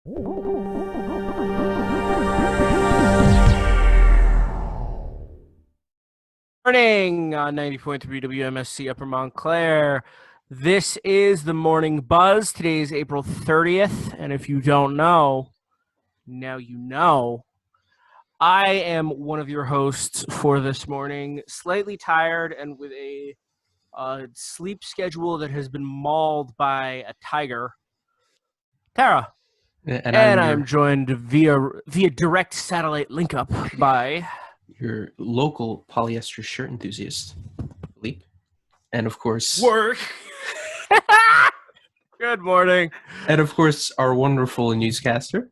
Morning on 90.3 WMSC Upper Montclair. This is the Morning Buzz. Today is April 30th, and if you don't know, now you know. I am one of your hosts for this morning, slightly tired and with a sleep schedule that has been mauled by a tiger. Tara. And I'm joined via direct satellite link up by your local polyester shirt enthusiast, Filipe. And of course, work. Good morning. And of course, our wonderful newscaster.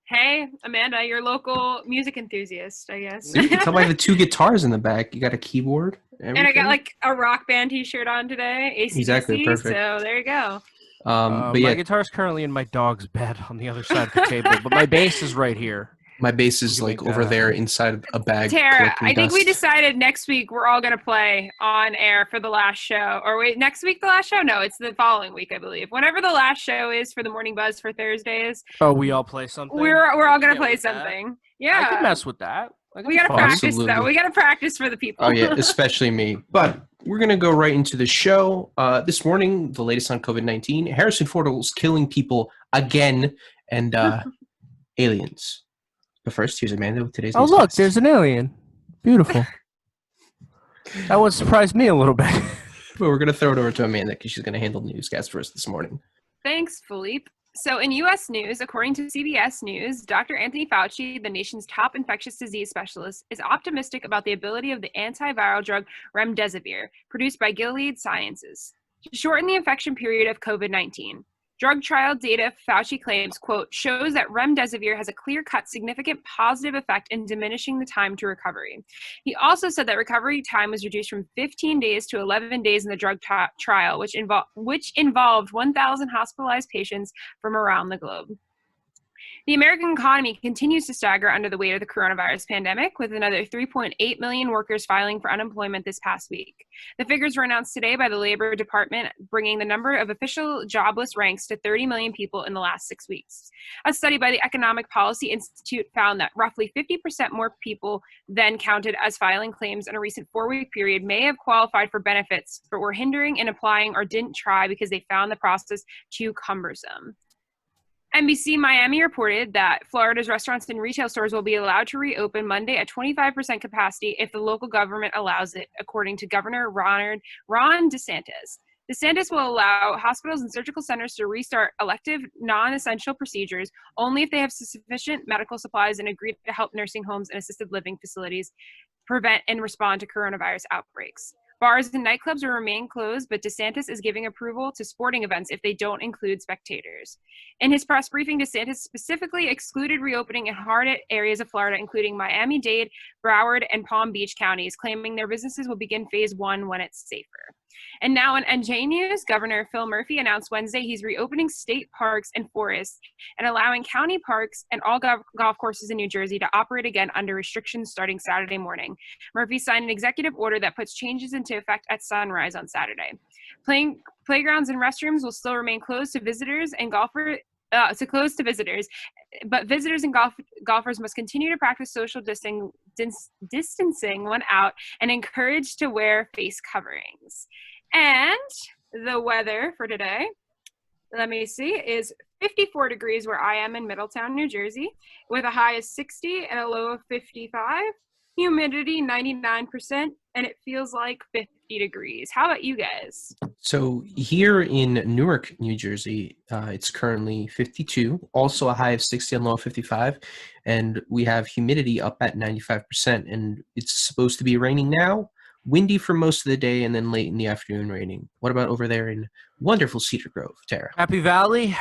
Hey, Amanda, your local music enthusiast, I guess. You can tell by the two guitars in the back. You got a keyboard. Everything. And I got like a rock band t-shirt on today. AC/DC, exactly, perfect. So there you go. But my guitar's currently in my dog's bed on the other side of the table, but my bass is right here. My bass is like over there inside a bag. Tara, I think we decided next week we're all going to play on air for the last show. Or wait, next week the last show? No, it's the following week, I believe. Whenever the last show is for the Morning Buzz for Thursdays. Oh, we all play something? We're all going to play something. That. Yeah. I can mess with that. We got to practice, though. We got to practice for the people. Oh, yeah, especially me. But we're going to go right into the show. This morning, the latest on COVID-19. Harrison Ford is killing people again, and aliens. But first, here's Amanda with today's news. Oh, look, there's an alien. Beautiful. That would surprise me a little bit. But we're going to throw it over to Amanda because she's going to handle the newscast for us this morning. Thanks, Filipe. So in U.S. news, according to CBS News, Dr. Anthony Fauci, the nation's top infectious disease specialist, is optimistic about the ability of the antiviral drug remdesivir, produced by Gilead Sciences, to shorten the infection period of COVID-19. Drug trial data, Fauci claims, quote, shows that remdesivir has a clear-cut, significant positive effect in diminishing the time to recovery. He also said that recovery time was reduced from 15 days to 11 days in the drug trial, which involved 1,000 hospitalized patients from around the globe. The American economy continues to stagger under the weight of the coronavirus pandemic, with another 3.8 million workers filing for unemployment this past week. The figures were announced today by the Labor Department, bringing the number of official jobless ranks to 30 million people in the last 6 weeks. A study by the Economic Policy Institute found that roughly 50% more people than counted as filing claims in a recent 4-week period may have qualified for benefits, but were hindering in applying or didn't try because they found the process too cumbersome. NBC Miami reported that Florida's restaurants and retail stores will be allowed to reopen Monday at 25% capacity if the local government allows it, according to Governor Ron DeSantis. DeSantis will allow hospitals and surgical centers to restart elective, non-essential procedures only if they have sufficient medical supplies and agree to help nursing homes and assisted living facilities prevent and respond to coronavirus outbreaks. Bars and nightclubs will remain closed, but DeSantis is giving approval to sporting events if they don't include spectators. In his press briefing, DeSantis specifically excluded reopening in hard-hit areas of Florida, including Miami-Dade, Broward, and Palm Beach counties, claiming their businesses will begin phase 1 when it's safer. And now in NJ News, Governor Phil Murphy announced Wednesday he's reopening state parks and forests and allowing county parks and all golf courses in New Jersey to operate again under restrictions starting Saturday morning. Murphy signed an executive order that puts changes into effect at sunrise on Saturday. Playgrounds and restrooms will still remain closed to visitors and but visitors and golfers must continue to practice social distancing when out and encouraged to wear face coverings. And the weather for today, let me see, is 54 degrees where I am in Middletown, New Jersey, with a high of 60 and a low of 55. Humidity 99%, and it feels like 50 degrees. How about you guys? So here in Newark, New Jersey, it's currently 52, also a high of 60 and low of 55, and we have humidity up at 95%, and it's supposed to be raining now, windy for most of the day, and then late in the afternoon raining. What about over there in wonderful Cedar Grove, Tara? Happy Valley,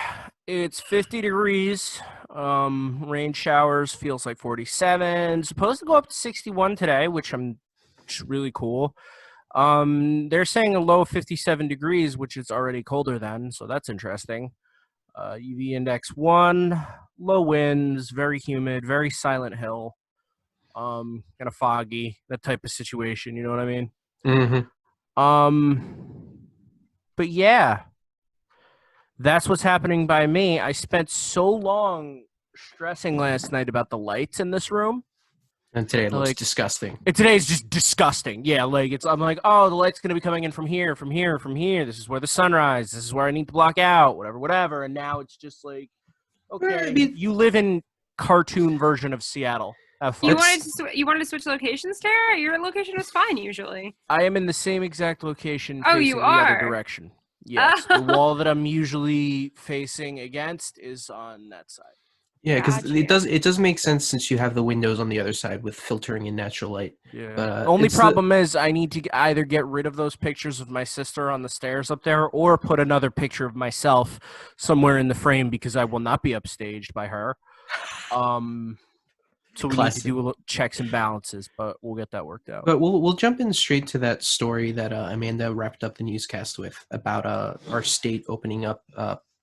it's 50 degrees. Rain showers, feels like 47. Supposed to go up to 61 today, which really cool. They're saying a low of 57 degrees, which is already colder than, so that's interesting. UV index 1, low winds, very humid, very Silent Hill. Kind of foggy, that type of situation, you know what I mean? Mm-hmm. But yeah, That's what's happening by me. I spent so long stressing last night about the lights in this room. And today it looks Like, disgusting. Today's just disgusting. Yeah, like I'm like, oh, the light's gonna be coming in from here, from here, from here. This is where the sunrise. This is where I need to block out, whatever. And now it's just like, okay, you live in cartoon version of Seattle. Have fun. You wanted to switch locations, Tara? Your location was fine usually. I am in the same exact location. Oh, facing you the are? other direction. Yes, the wall that I'm usually facing against is on that side. Yeah, because Gotcha. it does make sense since you have the windows on the other side with filtering in natural light. Yeah. But The only problem is I need to either get rid of those pictures of my sister on the stairs up there or put another picture of myself somewhere in the frame because I will not be upstaged by her. So we need to do checks and balances, but we'll get that worked out. But we'll jump in straight to that story that Amanda wrapped up the newscast with about our state opening up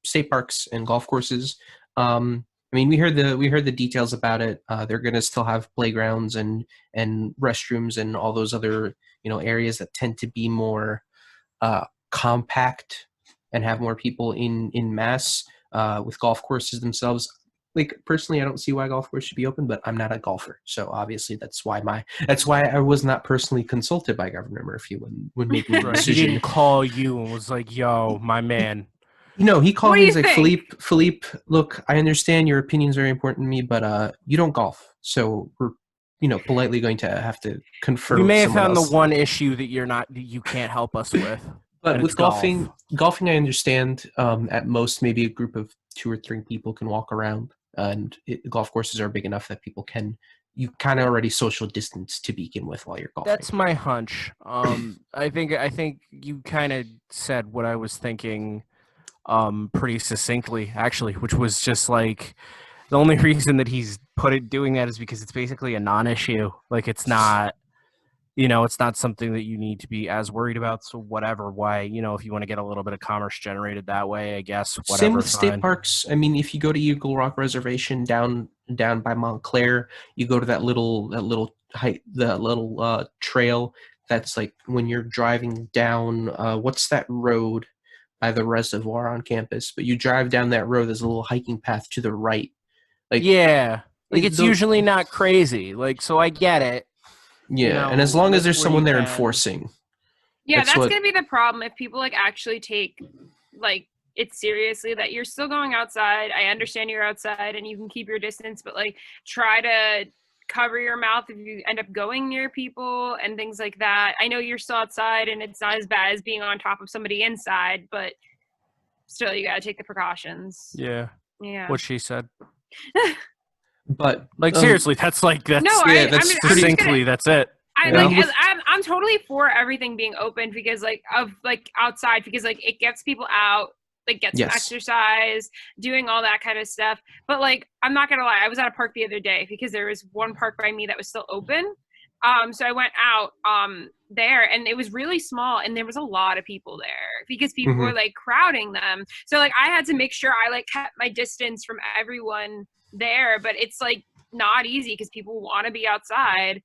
state parks and golf courses. I mean, we heard the details about it. They're going to still have playgrounds and restrooms and all those other areas that tend to be more compact and have more people in mass with golf courses themselves. Like personally, I don't see why golf course should be open, but I'm not a golfer, so obviously that's why I was not personally consulted by Governor Murphy when making the decision. He didn't call you and was like, "Yo, my man." He called me. He's like, think? Filipe, look, I understand your opinion is very important to me, but you don't golf, so we're politely going to have to confer. We may have found the one issue that you can't help us with. But with golfing, I understand. At most, maybe a group of 2 or 3 people can walk around, and golf courses are big enough that people can. You kind of already social distance to begin with while you're golfing. That's my hunch. I think you kind of said what I was thinking. Pretty succinctly, actually, which was just like the only reason that he's doing that is because it's basically a non-issue. Like it's not, it's not something that you need to be as worried about. So whatever, why, if you want to get a little bit of commerce generated that way, I guess. Whatever, same with state parks. I mean, if you go to Eagle Rock Reservation down by Montclair, you go to that little trail. That's like when you're driving down. What's that road? By the reservoir on campus, but you drive down that road, there's a little hiking path to the right. It's usually not crazy. Like, so I get it. Yeah, and as long as there's someone there enforcing. Yeah, that's gonna be the problem if people actually take it seriously that you're still going outside. I understand you're outside and you can keep your distance, but try to cover your mouth if you end up going near people and things like that. I know you're still outside and it's not as bad as being on top of somebody inside, but still you got to take the precautions. Yeah. What she said. But seriously, that's succinctly, that's it. I'm totally for everything being open because outside because it gets people out. Get some exercise, doing all that kind of stuff. But I'm not gonna lie, I was at a park the other day because there was one park by me that was still open. So I went out there and it was really small and there was a lot of people there because people were crowding them. So I had to make sure I kept my distance from everyone there. But it's not easy because people want to be outside,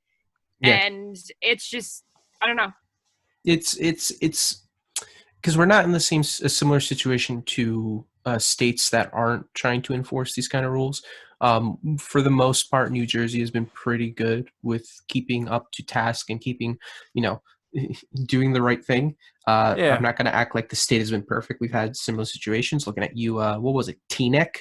and it's just I don't know. It's because we're not in a similar situation to states that aren't trying to enforce these kind of rules. For the most part, New Jersey has been pretty good with keeping up to task and keeping, doing the right thing. I'm not going to act like the state has been perfect. We've had similar situations. Looking at you, what was it, Teaneck?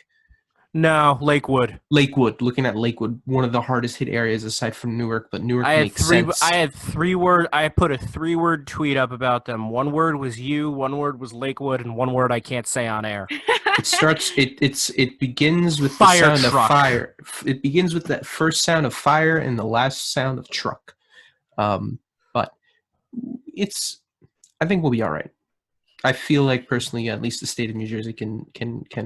No, Lakewood. Looking at Lakewood, one of the hardest hit areas aside from Newark, but Newark makes sense. I put a 3-word tweet up about them. 1 word was you, 1 word was Lakewood, and 1 word I can't say on air. It begins with the sound of fire. It begins with that first sound of fire and the last sound of truck. But I think we'll be all right. I feel like personally, at least the state of New Jersey can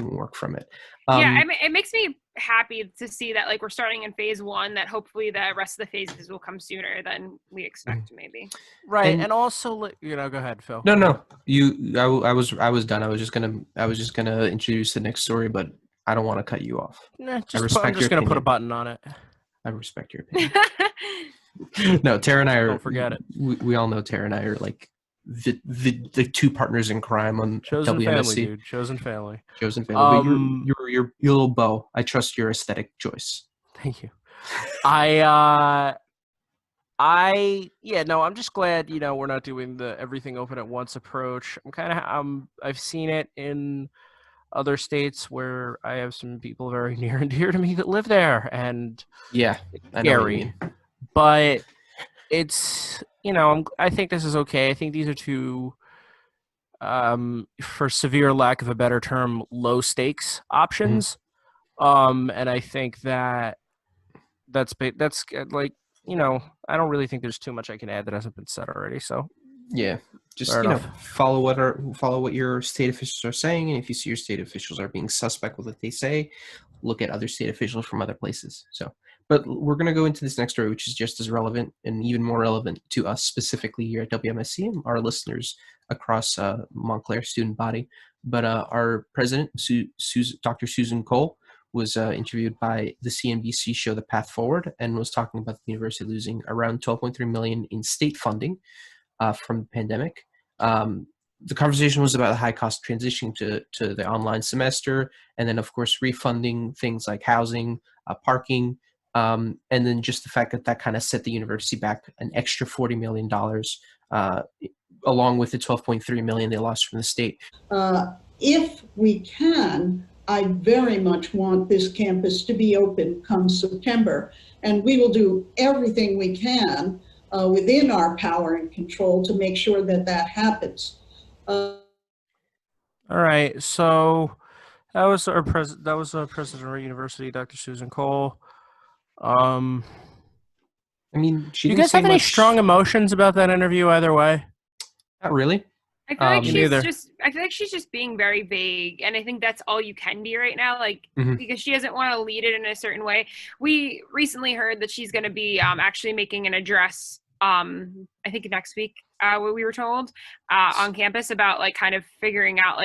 work from it. It makes me happy to see that we're starting in phase 1. That hopefully the rest of the phases will come sooner than we expect, maybe. Right, and also go ahead, Phil. No. I was done. I was just gonna introduce the next story, but I don't want to cut you off. I'm just gonna put a button on it. I respect your opinion. No, Tara and I are. Don't forget it. We all know Tara and I are the two partners in crime on Chosen WMSC. family, dude. Chosen family. Chosen family. But your little bow. I trust your aesthetic choice. Thank you. I'm just glad, we're not doing the everything open at once approach. I've seen it in other states where I have some people very near and dear to me that live there, and yeah, I know what you mean. But it's, I think this is okay. I think these are two, for severe lack of a better term, low stakes options. And I think that's like, I don't really think there's too much I can add that hasn't been said already. So yeah, just follow what your state officials are saying, and if you see your state officials are being suspect with what they say, look at other state officials from other places. So, but we're going to go into this next story, which is just as relevant and even more relevant to us specifically here at WMSC and our listeners across Montclair student body. But our president, Dr. Susan Cole, was interviewed by the CNBC show The Path Forward and was talking about the university losing around $12.3 million in state funding from the pandemic. The conversation was about the high cost transitioning to the online semester, and then of course refunding things like housing, parking, and then just the fact that kind of set the university back an extra $40 million, along with the $12.3 million they lost from the state. If we can, I very much want this campus to be open come September, and we will do everything we can within our power and control to make sure that happens. All right, so that was our president of our university, Dr. Susan Cole. I mean, do you guys have any strong emotions about that interview either way? Not really. I feel like she's just being very vague, and I think that's all you can be right now, because she doesn't want to lead it in a certain way. We recently heard that she's going to be actually making an address, I think next week, what we were told, on campus about kind of figuring out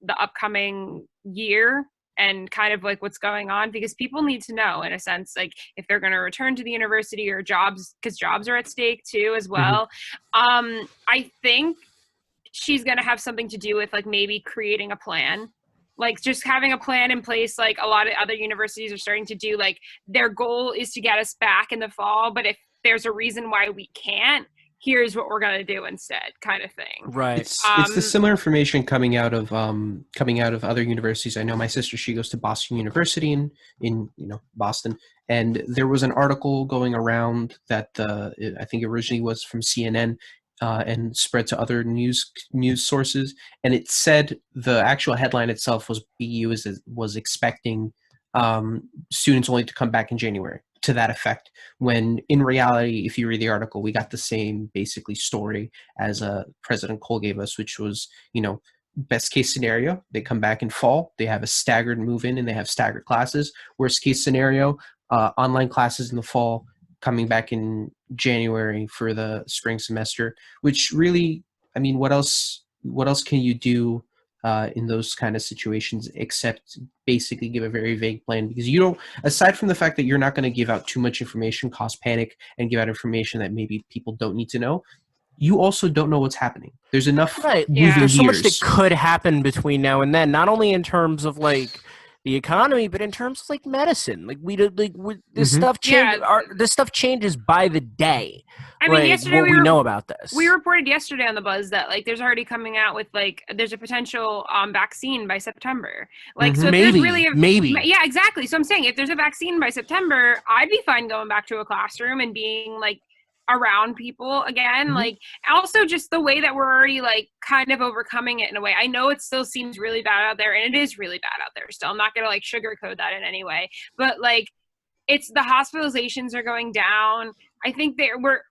the upcoming year and kind of what's going on, because people need to know, in a sense, if they're going to return to the university or jobs, because jobs are at stake too as well. I think she's going to have something to do with maybe creating a plan, just having a plan in place. A lot of other universities are starting to do, their goal is to get us back in the fall, but if there's a reason why we can't, here's what we're going to do instead, kind of thing. Right. It's the similar information coming out of other universities. I know my sister, she goes to Boston University in Boston, and there was an article going around that I think originally was from CNN, and spread to other news sources, and it said the actual headline itself was BU was expecting students only to come back in January, to that effect, when in reality, if you read the article, we got the same basically story as President Cole gave us, which was, best case scenario, they come back in fall, they have a staggered move in and they have staggered classes. Worst case scenario, online classes in the fall, coming back in January for the spring semester, which really, what else can you do in those kind of situations except basically give a very vague plan? Because you don't, aside from the fact that you're not going to give out too much information, cause panic, and give out information that maybe people don't need to know, you also don't know what's happening. There's enough There's so much that could happen between now and then, not only in terms of the economy, but in terms of medicine, this stuff changes. This stuff changes by the day. I mean, yesterday we know about this. We reported yesterday on the Buzz that there's already coming out with there's a potential vaccine by September. So maybe. Yeah, exactly. So I'm saying if there's a vaccine by September, I'd be fine going back to a classroom and being around people again. Also just the way that we're already kind of overcoming it in a way. I know it still seems really bad out there, and it is really bad out there still. I'm not gonna sugarcoat that in any way, but it's the hospitalizations are going down. I think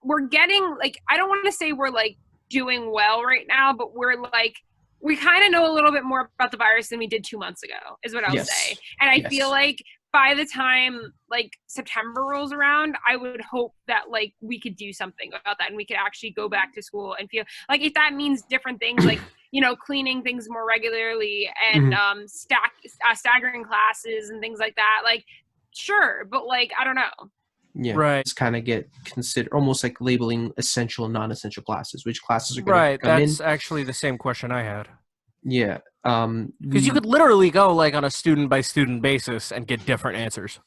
we're getting I don't want to say we're doing well right now, but we kind of know a little bit more about the virus than we did 2 months ago, is what I'll say. And I feel by the time September rolls around, I would hope that we could do something about that, and we could actually go back to school and feel if that means different things, cleaning things more regularly and staggering classes and things like that. Sure, but I don't know. Yeah, Right. just kind of get considered almost like labeling essential and non-essential classes. Which classes are going Right. to come in? That's actually the same question I had. Yeah. Because you could literally go like on a student by student basis and get different answers.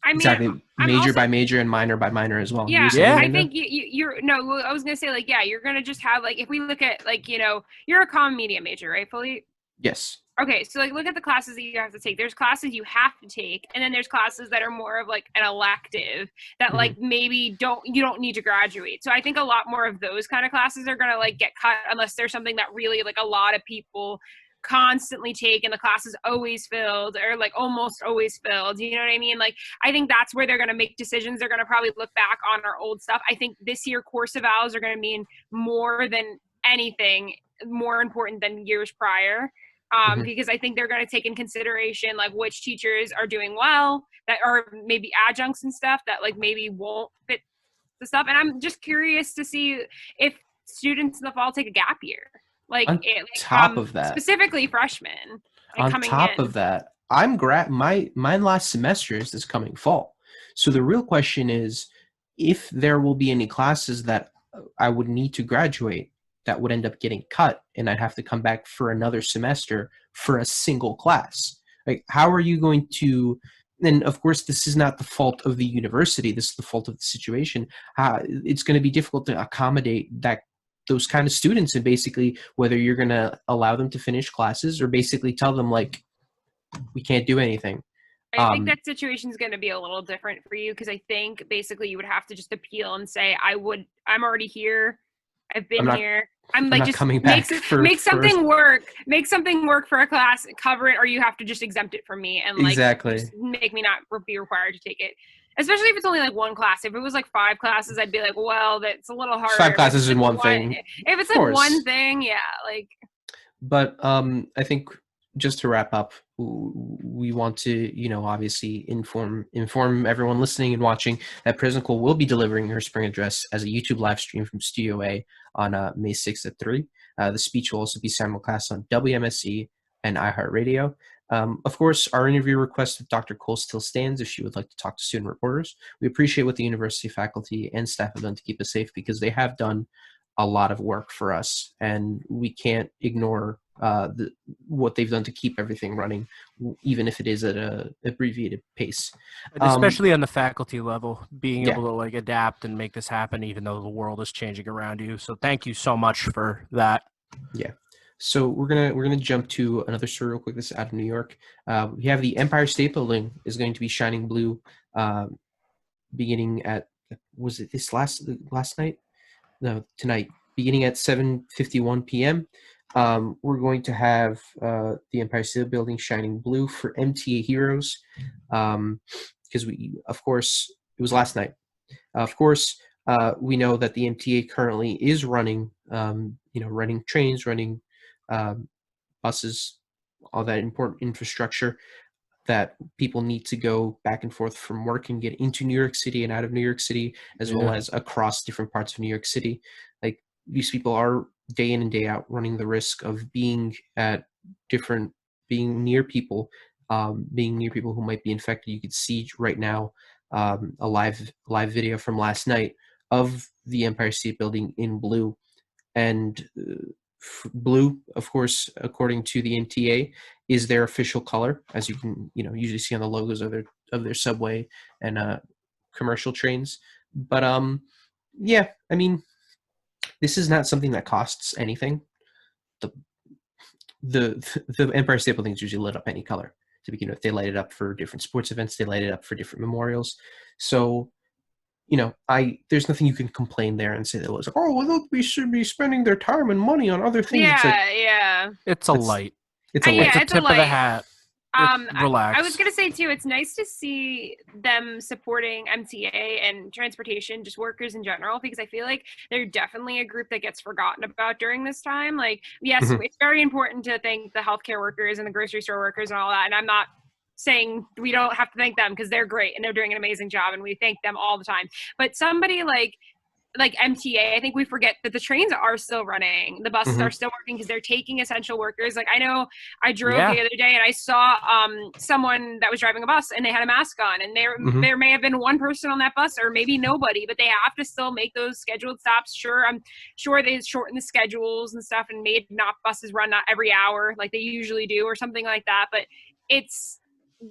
I mean, exactly I'm major also, by major and minor by minor as well. You yeah, were saying, Yeah. I Amanda? think you're no. I was gonna say like, yeah, you're gonna just have like, if we look at like, you're a common media major, right, Filipe? Yes. Okay, so like look at the classes that you have to take. There's classes you have to take, and then there's classes that are more of like an elective that like maybe you don't need to graduate. So I think a lot more of those kind of classes are gonna like get cut unless there's something that really like a lot of people constantly take and the class is always filled or like almost always filled. You know what I mean? Like I think that's where they're gonna make decisions. They're gonna probably look back on our old stuff. I think this year course evals are gonna mean more than anything, more important than years prior. Because I think they're going to take in consideration like which teachers are doing well, that are maybe adjuncts and stuff that like maybe won't fit the stuff. And I'm just curious to see if students in the fall take a gap year, like, On top of that, specifically freshmen. Like, on coming top in. of that, my last semester is this coming fall. So the real question is if there will be any classes that I would need to graduate that would end up getting cut and I'd have to come back for another semester for a single class. Like, how are you going to, and of course, this is not the fault of the university, this is the fault of the situation. It's going to be difficult to accommodate those kind of students, and basically whether you're going to allow them to finish classes or basically tell them like, we can't do anything. I think that situation is going to be a little different for you because I think basically you would have to just appeal and say, I'm already here. I've been here. I'm like, not just coming back make something work. Make something work for a class, cover it, or you have to just exempt it from me and like Exactly. just make me not be required to take it. Especially if it's only like one class. If it was like 5 classes, I'd be like, well, that's a little harder. 5 classes in one thing. If it's like one thing, yeah, like. But I think just to wrap up, we want to, obviously inform everyone listening and watching that President Cole will be delivering her spring address as a YouTube live stream from Studio A on May 6th at 3. The speech will also be simulcast on WMSE and iHeartRadio. Of course, our interview request with Dr. Cole still stands if she would like to talk to student reporters. We appreciate what the university faculty and staff have done to keep us safe because they have done a lot of work for us, and we can't ignore what they've done to keep everything running, even if it is at a abbreviated pace. And especially on the faculty level, being able to like adapt and make this happen, even though the world is changing around you. So thank you so much for that. Yeah. So we're gonna jump to another story real quick. This is out of New York. We have the Empire State Building is going to be shining blue, beginning at last night? No, tonight, beginning at 7:51 p.m. We're going to have the Empire State Building shining blue for MTA heroes, because of course, it was last night. Of course, we know that the MTA currently is running, running trains, running buses, all that important infrastructure that people need to go back and forth from work and get into New York City and out of New York City, as well as across different parts of New York City. Like, these people are day in and day out running the risk of being near people who might be infected. You could see right now a live video from last night of the Empire State Building in blue, and blue, of course, according to the MTA, is their official color, as you can usually see on the logos of their subway and commercial trains. But yeah, I mean, this is not something that costs anything. The Empire State Building is usually lit up any color. To begin with, they light it up for different sports events. They light it up for different memorials. So, there's nothing you can complain there and say that was like, oh, well, we should be spending their time and money on other things. It's a light. It's a light. It's a tip of the hat. Relax. I was going to say, too, it's nice to see them supporting MTA and transportation, just workers in general, because I feel like they're definitely a group that gets forgotten about during this time. Like, yes, it's very important to thank the healthcare workers and the grocery store workers and all that. And I'm not saying we don't have to thank them because they're great and they're doing an amazing job and we thank them all the time. But somebody like like MTA, I think we forget that the trains are still running. The buses are still working because they're taking essential workers. Like I know I drove the other day and I saw someone that was driving a bus and they had a mask on, and there may have been one person on that bus or maybe nobody, but they have to still make those scheduled stops. Sure, I'm sure they shortened the schedules and stuff and made not buses run not every hour like they usually do or something like that. But it's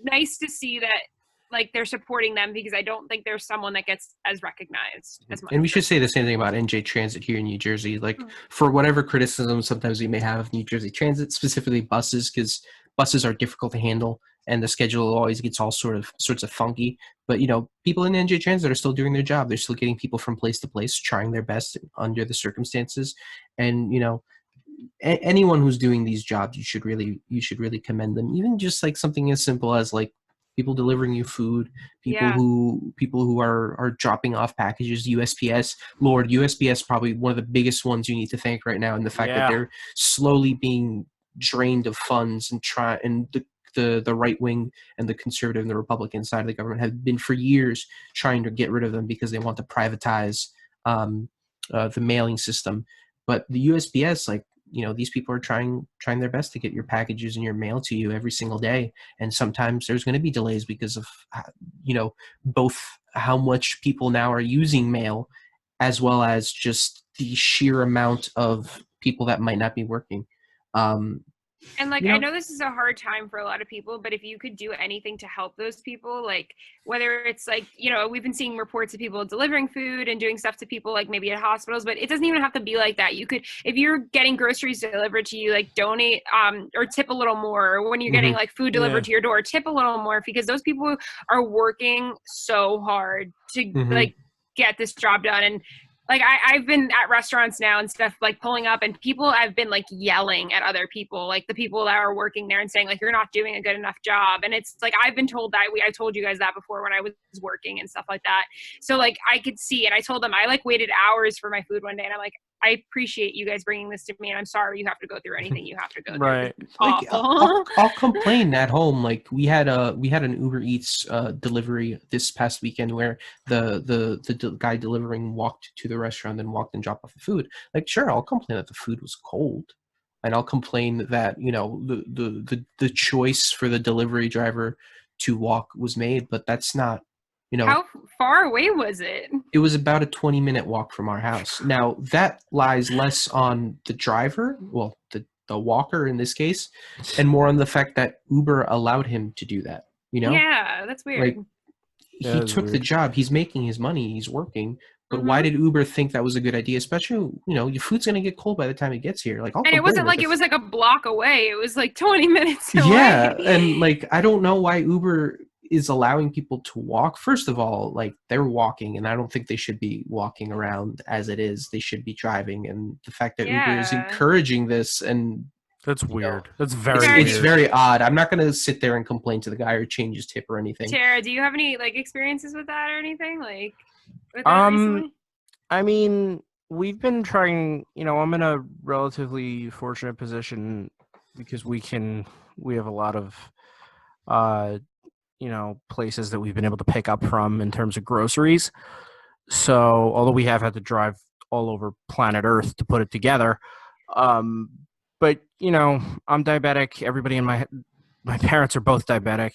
nice to see that like they're supporting them, because I don't think there's someone that gets as recognized as much. And we should say the same thing about NJ Transit here in New Jersey. Like for whatever criticism sometimes we may have of New Jersey Transit, specifically buses, because buses are difficult to handle and the schedule always gets all sorts of funky. But people in NJ Transit are still doing their job. They're still getting people from place to place, trying their best under the circumstances. And anyone who's doing these jobs, you should really commend them. Even just like something as simple as like people delivering you food, people who are dropping off packages, USPS. Lord, USPS probably one of the biggest ones you need to thank right now, and the fact that they're slowly being drained of funds, and the right wing and the conservative and the Republican side of the government have been for years trying to get rid of them because they want to privatize the mailing system. But the USPS, like, these people are trying their best to get your packages and your mail to you every single day. And sometimes there's going to be delays because of, both how much people now are using mail, as well as just the sheer amount of people that might not be working. And like, I know this is a hard time for a lot of people, but if you could do anything to help those people, like whether it's like, we've been seeing reports of people delivering food and doing stuff to people, like maybe at hospitals, but it doesn't even have to be like that. You could, if you're getting groceries delivered to you, like donate or tip a little more. Or when you're getting like food delivered to your door, tip a little more, because those people are working so hard to like get this job done. And like I've been at restaurants now and stuff, like pulling up, and people have been like yelling at other people, like the people that are working there, and saying like, you're not doing a good enough job. And it's like, I've been told that. I told you guys that before when I was working and stuff like that. So like I could see, and I told them I like waited hours for my food one day, and I'm like, I appreciate you guys bringing this to me, and I'm sorry you have to go through anything you have to go through. Right. Like, I'll complain at home. Like we had an Uber Eats delivery this past weekend where the guy delivering walked to the restaurant and walked and dropped off the food. Like, sure, I'll complain that the food was cold, and I'll complain that the choice for the delivery driver to walk was made, but that's not. How far away was it? It was about a 20-minute walk from our house. Now, that lies less on the driver, well, the walker in this case, and more on the fact that Uber allowed him to do that, Yeah, that's weird. Like, he took the job. He's making his money. He's working. But why did Uber think that was a good idea? Especially, your food's going to get cold by the time it gets here. Like, and it wasn't like it was like a block away. It was like 20 minutes away. Yeah, and like, I don't know why Uber is allowing people to walk. First of all, like, they're walking, and I don't think they should be walking around as it is. They should be driving, and the fact that Uber is encouraging this, and that's weird. That's very weird. It's very odd. I'm not going to sit there and complain to the guy or change his tip or anything. Tara, do you have any like experiences with that or anything like with that recently? I mean, we've been trying, I'm in a relatively fortunate position because we have a lot of places that we've been able to pick up from in terms of groceries. So although we have had to drive all over planet Earth to put it together, but I'm diabetic. Everybody in my parents are both diabetic.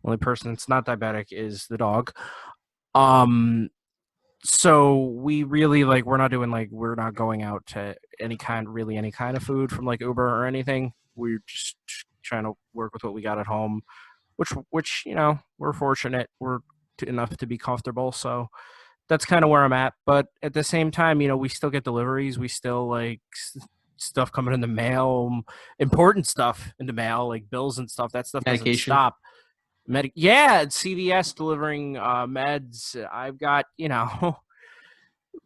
The only person that's not diabetic is the dog. So we really we're not going out to any kind of food from like Uber or anything. We're just trying to work with what we got at home, which we're fortunate. We're enough to be comfortable. So that's kind of where I'm at. But at the same time, we still get deliveries. We still like stuff coming in the mail, important stuff in the mail, like bills and stuff. That stuff doesn't stop. CVS delivering meds. I've got,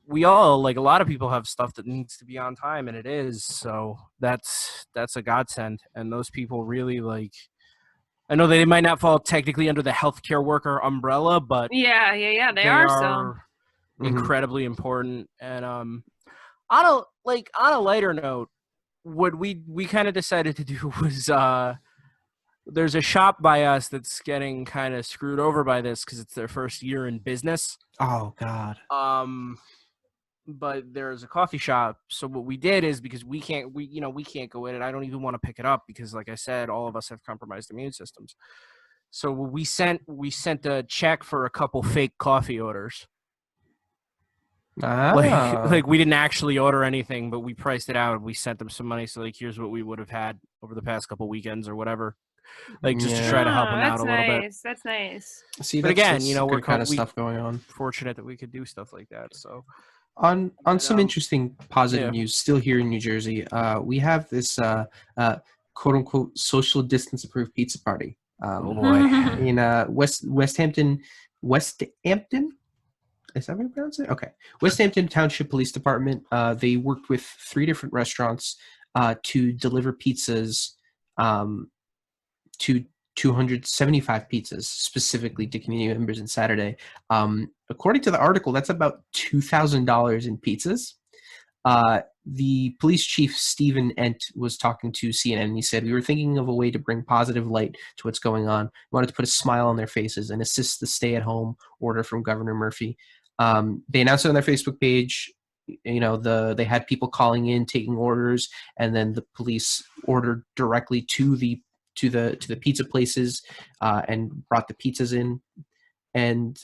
we all, like, a lot of people have stuff that needs to be on time, and it is. So that's a godsend. And those people really, like, I know they might not fall technically under the healthcare worker umbrella, but yeah, they are incredibly important. And on a lighter note, what we kind of decided to do was there's a shop by us that's getting kind of screwed over by this because it's their first year in business. Oh God. but there's a coffee shop. So what we did is, because we can't go in, and I don't even want to pick it up because, like I said, all of us have compromised immune systems. So we sent a check for a couple fake coffee orders. Like we didn't actually order anything, but we priced it out and we sent them some money. So like, here's what we would have had over the past couple weekends or whatever. Like just to try to help them out a little bit. That's nice. See, but again, we're kind of stuff going on. Fortunate that we could do stuff like that. So on some interesting positive news, still here in New Jersey, we have this quote unquote social distance approved pizza party. Oh boy, in West Hampton. Is that how you pronounce it? Okay. West Hampton Township Police Department, they worked with 3 different restaurants to deliver pizzas to 275 pizzas, specifically to community members on Saturday. According to the article, that's about $2,000 in pizzas. The police chief, Stephen Ent, was talking to CNN, and he said, "We were thinking of a way to bring positive light to what's going on. We wanted to put a smile on their faces and assist the stay-at-home order from Governor Murphy." They announced it on their Facebook page. They had people calling in, taking orders, and then the police ordered directly to the pizza places and brought the pizzas in. And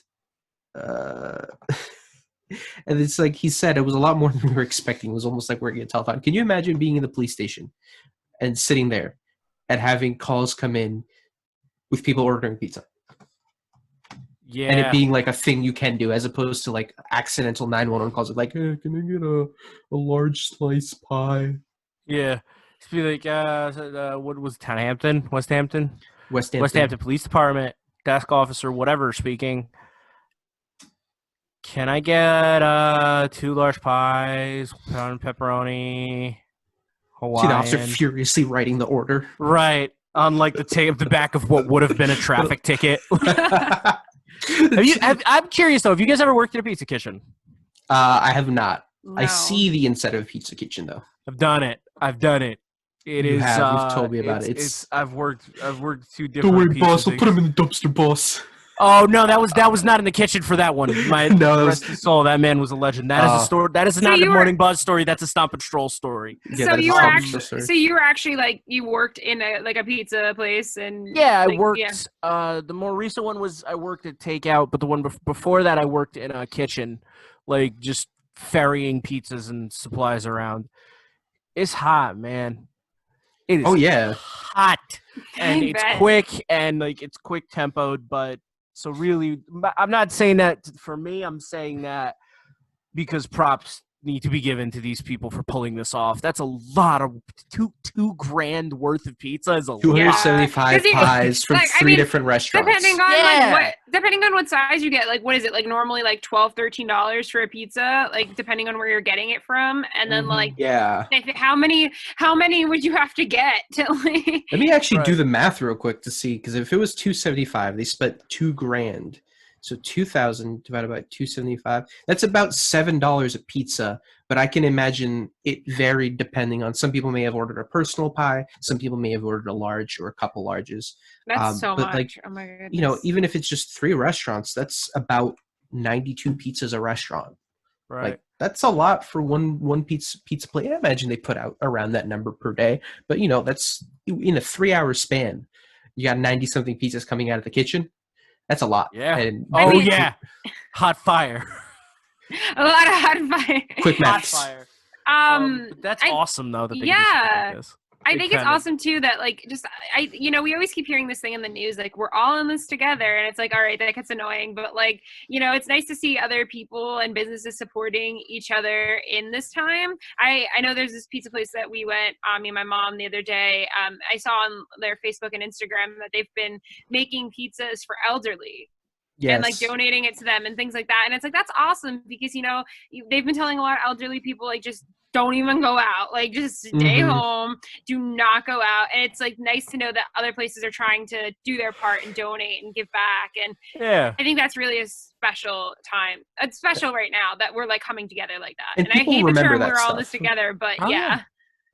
and it's like he said, it was a lot more than we were expecting. It was almost like working a telethon. Can you imagine being in the police station and sitting there and having calls come in with people ordering pizza? Yeah. And it being like a thing you can do, as opposed to like accidental 911 calls like, hey, can I get a large slice pie? Yeah. To be like, what was it, West Hampton Police Department, desk officer, whatever, speaking. Can I get 2 large pies, pound pepperoni, Hawaiian? See the officer furiously writing the order. Right. On like the back of what would have been a traffic ticket. I'm curious though, have you guys ever worked in a pizza kitchen? I have not. No. I see the inside of a pizza kitchen though. I've done it. You've told me about it. I've worked 2 different. Don't worry, pizza boss. I'll things. put him in the dumpster, boss. Oh no, that was not in the kitchen for that one. Rest his soul. That man was a legend. That is a story. That is not a Morning Buzz story. That's a Stomp and Stroll story. Yeah, so you were actually like, you worked in a pizza place, and yeah, like, I worked. Yeah. The more recent one was I worked at takeout, but the one before that I worked in a kitchen, like just ferrying pizzas and supplies around. It's hot, man. It is hot, and it's quick, and like it's quick tempoed, but. So really, I'm not saying that for me. I'm saying that because props need to be given to these people for pulling this off. That's a lot of $2,000 worth of pizza. Is a 275 pies from 3 different restaurants. Depending on what size you get, like what is it, like normally like $12-13 for a pizza, like depending on where you're getting it from, and then how many would you have to get to like? Let me actually do the math real quick to see, because if it was 275, they spent $2,000. So 2,000 divided by 275, that's about $7 a pizza. But I can imagine it varied depending on, some people may have ordered a personal pie, some people may have ordered a large or a couple larges. That's so much. Like, oh my goodness. Even if it's just 3 restaurants, that's about 92 pizzas a restaurant. Right. Like, that's a lot for one pizza plate. I imagine they put out around that number per day. But that's in a 3-hour span. You got 90 something pizzas coming out of the kitchen. That's a lot. Yeah. And hot fire. A lot of hot fire. Quick maths. Hot fire. That's awesome though. That they can do stuff like this. I think it's awesome too that like we always keep hearing this thing in the news, like we're all in this together, and it's like, all right, that gets annoying, but like, it's nice to see other people and businesses supporting each other in this time. I know there's this pizza place that we went, me and my mom, the other day. I saw on their Facebook and Instagram that they've been making pizzas for elderly. Yes. And like donating it to them and things like that. And it's like, that's awesome because, they've been telling a lot of elderly people, like, just don't even go out, like just stay home, do not go out. And it's like nice to know that other places are trying to do their part and donate and give back. And I think that's really a special time. It's special right now that we're like coming together like that. And I hate the term we're all in this together, but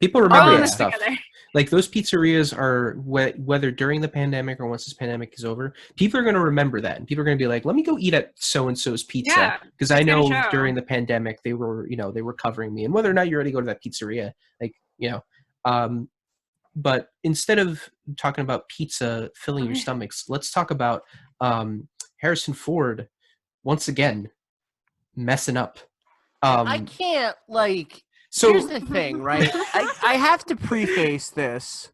People remember All that this stuff. together. Like those pizzerias are whether during the pandemic or once this pandemic is over, people are going to remember that, and people are going to be like, "Let me go eat at so and so's pizza," Yeah, because I it's gonna know show. during the pandemic they were covering me, and whether or not you're ready to go to that pizzeria, like but instead of talking about pizza filling your stomachs, let's talk about Harrison Ford once again messing up. I can't So here's the thing, right? I have to preface this.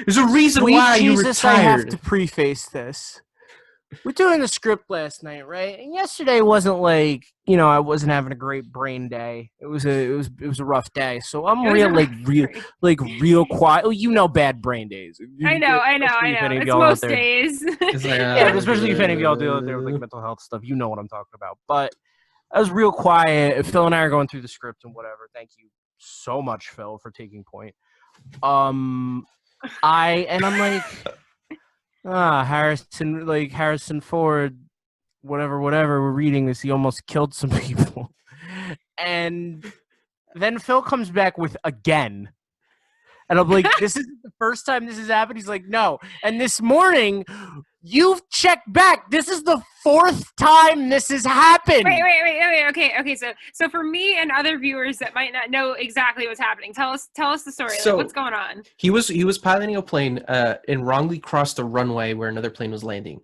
there's a reason Sweet why Jesus, you I have retired. to preface this. We're doing the script last night, right? And yesterday wasn't I wasn't having a great brain day. It was a rough day. So I'm real quiet. Oh, bad brain days. I know. Especially if any of It's y'all out most there- days. It's like, Yeah, but especially if any of y'all deal out there with like mental health stuff, you know what I'm talking about. But I was real quiet. Phil and I are going through the script and whatever. Thank you so much, Phil, for taking point. I'm like, Harrison Ford, whatever, we're reading this, he almost killed some people. And then Phil comes back with again. And I'm like, this isn't the first time this has happened. He's like, no. And this morning, you've checked back. This is the fourth time this has happened. Wait. Okay. So for me and other viewers that might not know exactly what's happening, tell us the story. So- What's going on? He was piloting a plane and wrongly crossed a runway where another plane was landing.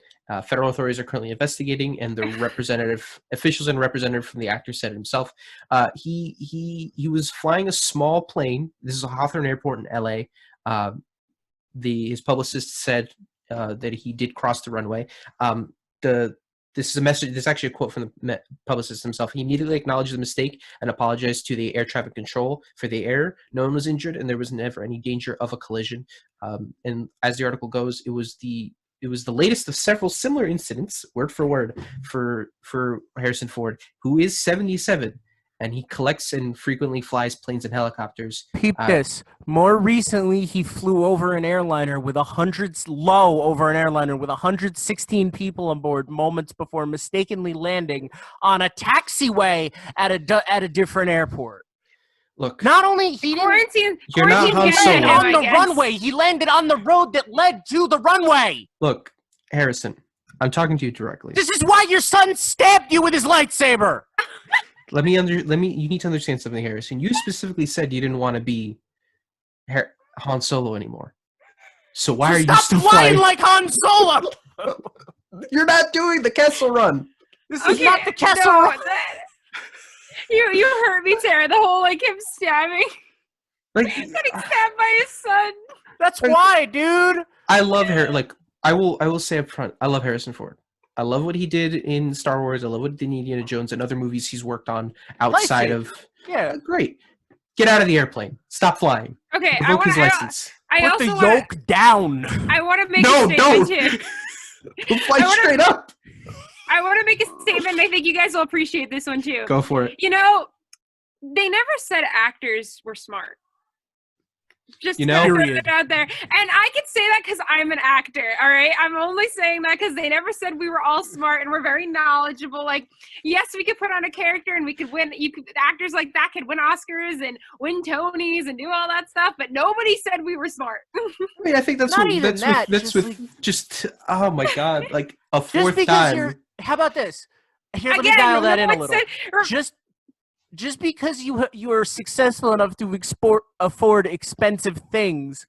Federal authorities are currently investigating, and the officials and representative from the actor said it himself. He was flying a small plane. This is a Hawthorne Airport in L.A. His publicist said that he did cross the runway. This is a message. This is actually a quote from the publicist himself. He immediately acknowledged the mistake and apologized to the air traffic control for the error. No one was injured, and there was never any danger of a collision. And as the article goes, it was the latest of several similar incidents, word for word, for Harrison Ford, who is 77, and he collects and frequently flies planes and helicopters. Peep this. More recently, he flew over an airliner with 116 people on board moments before mistakenly landing on a taxiway at a different airport. Look, Not only he didn't You're not Han land Solo. on the runway, he landed on the road that led to the runway. Look, Harrison, I'm talking to you directly. This is why your son stabbed you with his lightsaber. You need to understand something, Harrison. You specifically said you didn't want to be Han Solo anymore. So why are you still flying flying like Han Solo? You're not doing the Kessel Run. This is not the Kessel Run. You hurt me, Tara. The whole him stabbing, Like, getting stabbed by his son. That's why, dude. I love I will say up front, I love Harrison Ford. I love what he did in Star Wars. I love what he did in Indiana Jones and other movies he's worked on outside of. Yeah, Great. Get out of the airplane. Stop flying. Okay, Revoke his license. I put the yoke down. I want to make No, a statement don't. too. Don't fly straight up. I want to make a statement. And I think you guys will appreciate this one too. Go for it. They never said actors were smart. Just You know- to throw that out there. And I can say that because I'm an actor, all right? I'm only saying that because they never said we were all smart and we're very knowledgeable. Like, yes, we could put on a character and we could win. Actors like that could win Oscars and win Tonys and do all that stuff, but nobody said we were smart. I mean, I think that's Not what even that's that, with just oh my god, like a Just fourth because time. you're. How about this? Here, let me Again, dial that no in a one little. Just because you are successful enough to afford expensive things,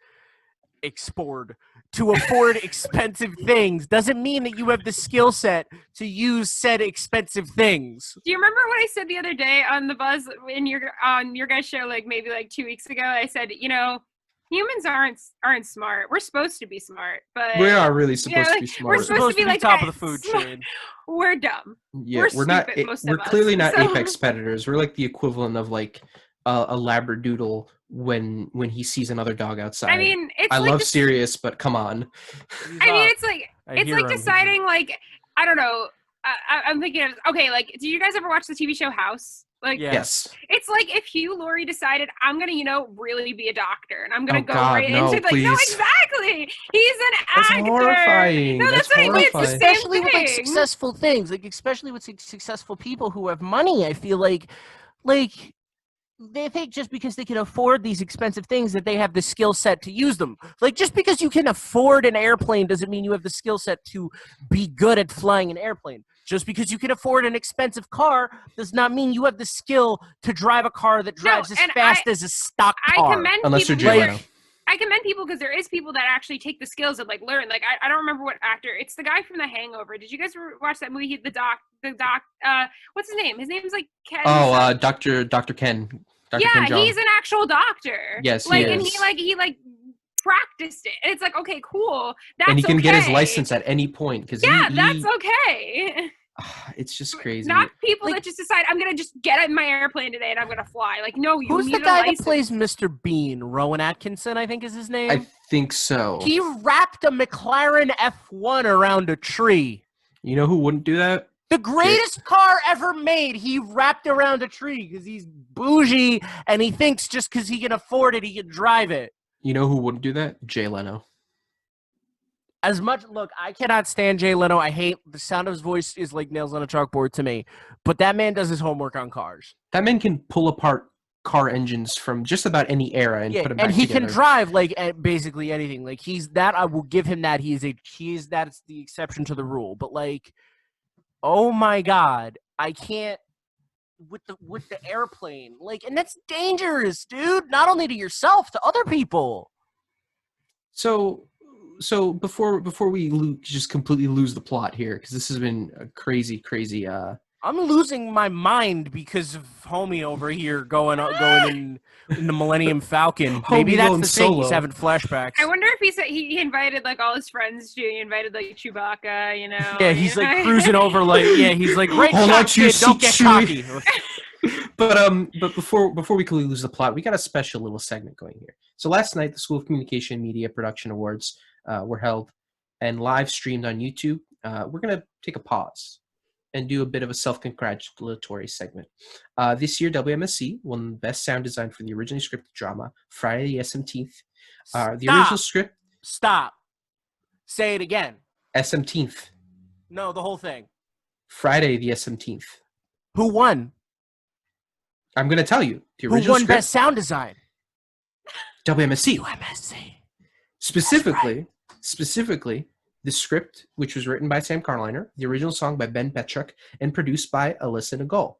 doesn't mean that you have the skill set to use said expensive things. Do you remember what I said the other day on the Buzz on your guys' show, maybe 2 weeks ago? I said, humans aren't smart. We're supposed to be smart, but We are really supposed to be we're smart. supposed to be top of the that food smart. chain. We're dumb. Yeah, we're not. stupid, most We're of us, clearly not so- apex predators. We're like the equivalent of a labradoodle when he sees another dog outside. I mean, it's I like love this- Sirius, but come on. it's like I hear him. deciding I don't know. I'm thinking of did you guys ever watch the TV show House? Yeah. Yes. It's like if Hugh Laurie decided I'm gonna, really be a doctor and I'm gonna Oh, go God, right no, into no, please. exactly. He's an That's actor. horrifying. No, that's That's what I mean. It's the horrifying. same Especially with thing. successful things, especially with successful people who have money. I feel like they think just because they can afford these expensive things that they have the skill set to use them. Like, just because you can afford an airplane doesn't mean you have the skill set to be good at flying an airplane. Just because you can afford an expensive car does not mean you have the skill to drive a car that drives as fast as a stock car. Unless you're Jay Leno. I commend people because there is people that actually take the skills and like learn. Like I don't remember what actor. It's the guy from The Hangover. Did you guys watch that movie? The doc. What's his name? His name's like Ken. Oh, Dr. Ken. Dr. Yeah, Ken Jeong. he's an actual doctor. Yes, like, he and is. he practiced it. And it's like, okay, cool. That's and he can get his okay. license at any point because that's okay. It's just crazy. Not people that just decide I'm gonna just get in my airplane today and I'm gonna fly. Like, no, you Who's need the guy that plays Mr. Bean? Rowan Atkinson, I think is his name. I think so. He wrapped a McLaren F1 around a tree. You know who wouldn't do that? The greatest car ever made, he wrapped around a tree because he's bougie and he thinks just because he can afford it, he can drive it. You know who wouldn't do that? Jay Leno. Look, I cannot stand Jay Leno. I hate the sound of his voice is like nails on a chalkboard to me. But that man does his homework on cars. That man can pull apart car engines from just about any era and put them back and he together. can drive like basically anything. Like I will give him that. That's the exception to the rule. But like, oh my God, I can't with the airplane. Like, and that's dangerous, dude. Not only to yourself, to other people. So before we just completely lose the plot here, because this has been a crazy. I'm losing my mind because of homie over here going in the Millennium Falcon. Maybe that's the thing. He's having flashbacks. I wonder if he invited like all his friends too. He invited like Chewbacca, you know. Yeah, he's like cruising over like he's like great shot, kid, don't get cocky. But before we completely lose the plot, we got a special little segment going here. So last night, the School of Communication and Media Production Awards were held and live streamed on YouTube. We're gonna take a pause and do a bit of a self-congratulatory segment. This year, WMSC won Best Sound Design for the originally scripted drama, Friday the SMTth. The original script... Stop. Say it again. SMTth. No, the whole thing. Friday the SMTth. Who won? I'm going to tell you. The original Who won script, Best Sound Design? WMSC. WMSC. Specifically, the script, which was written by Sam Carliner, the original song by Ben Petruk, and produced by Alyssa Nogol.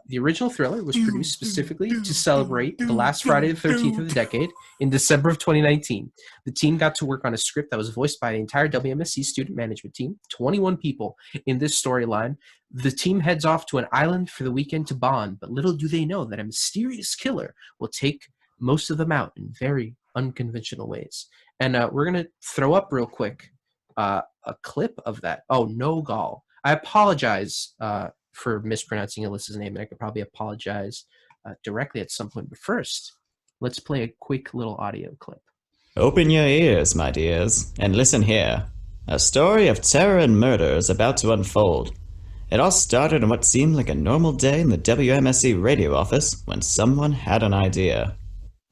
The original thriller was produced specifically to celebrate the last Friday the 13th of the decade in December of 2019. The team got to work on a script that was voiced by the entire WMSC student management team, 21 people in this storyline. The team heads off to an island for the weekend to bond, but little do they know that a mysterious killer will take most of them out in very unconventional ways. And we're going to throw up real quick a clip of that. Oh, Nogol. I apologize for mispronouncing Alyssa's name, and I could probably apologize directly at some point. But first, let's play a quick little audio clip. Open your ears, my dears, and listen here. A story of terror and murder is about to unfold. It all started on what seemed like a normal day in the WMSC radio office when someone had an idea.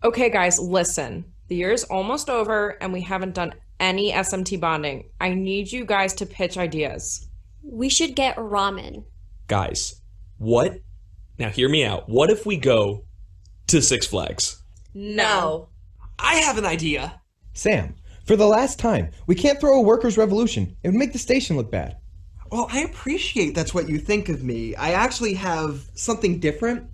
Okay, guys, listen. The year is almost over, and we haven't done any SMT bonding. I need you guys to pitch ideas. We should get ramen. Guys, what? Now hear me out. What if we go to Six Flags? No. I have an idea. Sam, for the last time, we can't throw a workers' revolution. It would make the station look bad. Well, I appreciate that's what you think of me. I actually have something different.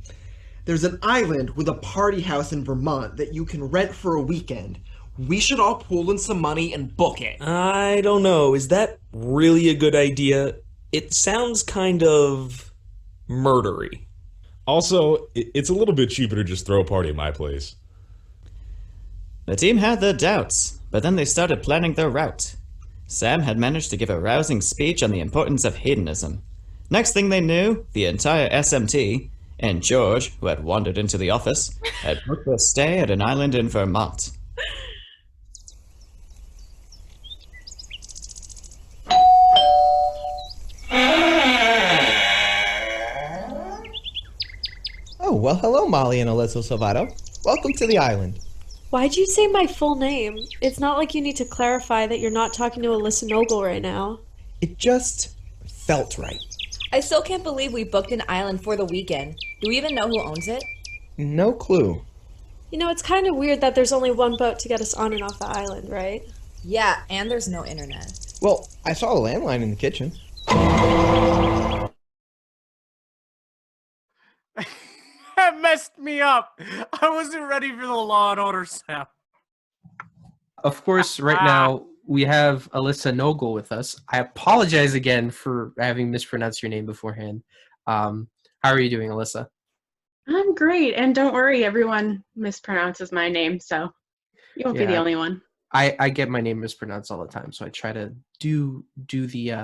There's an island with a party house in Vermont that you can rent for a weekend. We should all pool in some money and book it. I don't know. Is that really a good idea? It sounds kind of murdery. Also, it's a little bit cheaper to just throw a party at my place. The team had their doubts, but then they started planning their route. Sam had managed to give a rousing speech on the importance of hedonism. Next thing they knew, the entire SMT, and George, who had wandered into the office, had booked their stay at an island in Vermont. Oh, well, hello, Molly and Alyssa Salvato. Welcome to the island. Why'd you say my full name? It's not like you need to clarify that you're not talking to Alyssa Nogol right now. It just felt right. I still can't believe we booked an island for the weekend. Do we even know who owns it? No clue. You know, it's kind of weird that there's only one boat to get us on and off the island, right? Yeah, and there's no internet. Well, I saw a landline in the kitchen. That messed me up. I wasn't ready for the Law and Order sound. Of course, right now we have Alyssa Nogol with us. I apologize again for having mispronounced your name beforehand. How are you doing, Alyssa? I'm great, and don't worry, everyone mispronounces my name, so you won't be the only one. I get my name mispronounced all the time, so I try to do the